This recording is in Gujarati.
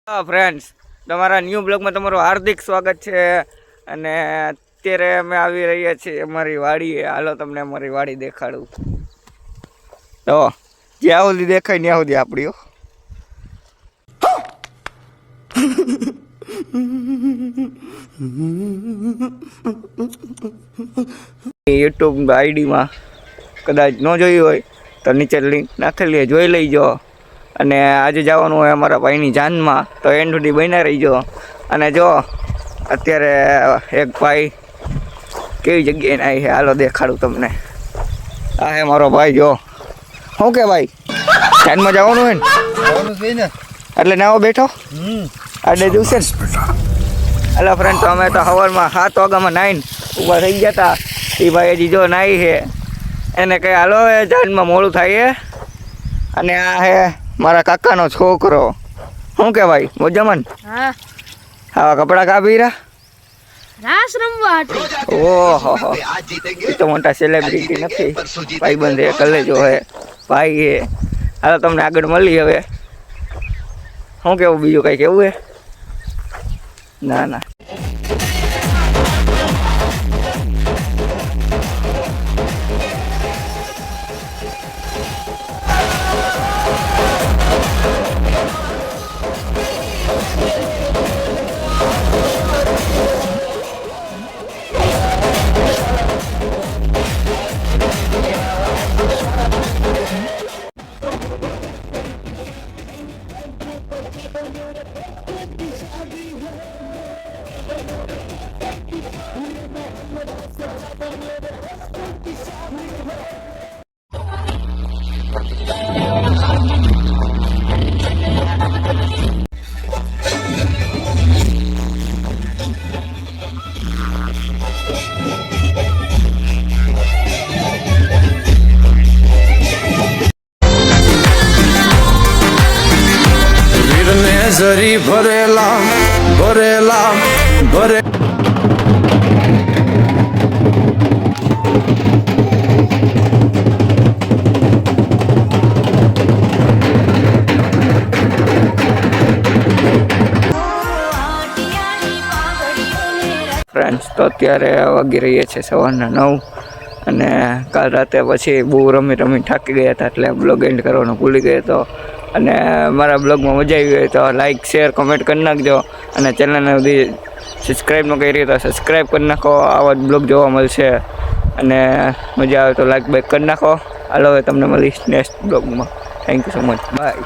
ફ્રેન્ડ્સ, તમારા ન્યૂ બ્લોગમાં તમારું હાર્દિક સ્વાગત છે. અને અત્યારે અમે આવી રહ્યા છીએ અમારી વાડીએ. હાલો તમને અમારી વાડી દેખાડું. તો જ્યાં સુધી દેખાય ત્યાં સુધી આપણી યુટ્યુબ આઈડીમાં કદાચ ન જોઈ હોય તો નીચે લિંક નાખેલી, જોઈ લઈજો. અને આજે જવાનું હોય અમારા ભાઈની જાનમાં, તો એન્ડ સુધી બન્યા રહીજો. અને જો અત્યારે એક ભાઈ કેવી જગ્યાએ આવી છે, હાલો દેખાડું તમને. આ હે મારો ભાઈ. જો શું કે ભાઈ, જાનમાં જવાનું હોય ને એટલે નાવો બેઠો આડે દિવસે ને. હાલો ફ્રેન્ડ, તો અમે તો સવારમાં 7 વાગ્યામાં નાઈને ઊભા થઈ ગયા હતા. એ ભાઈ હજી જો નાહી છે, એને કંઈ હાલો જાનમાં મોડું થાય છે. અને આ હે મારા કાકાનો છોકરો. શું કે ભાઈ, મોજામાં? હા. આવા કપડાં કાપી રહ્યા? રાસ રમવા હતો. ઓહો, એ તો મોટા સેલિબ્રિટી નથી, ભાઈબંધ હે, કલેજો હે, ભાઈ હે. હાલો તમને આગળ મળી. હવે શું કેવું, બીજું કંઈ કેવું હે? ના ના. જરી ભરેલા ભરેલા ભરે ફ્રેન્ડ્સ, તો અત્યારે વાગી રહીએ છે સવારના 9. અને કાલ રાતે પછી બહુ રમી થાકી ગયા હતા, એટલે બ્લોગ એન્ડ કરવાનો ભૂલી ગયો હતો. અને મારા બ્લોગમાં મજા આવી હોય તો લાઇક શેર કમેન્ટ કરી નાખજો. અને ચેનલને બધી સબસ્ક્રાઈબ ન કરી તો સબસ્ક્રાઈબ કરી નાખો. આવા જ બ્લોગ જોવા મળશે. અને મજા આવે તો લાઇક બાઇક કરી નાખો. હાલો હવે તમને મળીશ નેક્સ્ટ બ્લોગમાં. Thank you so much, by.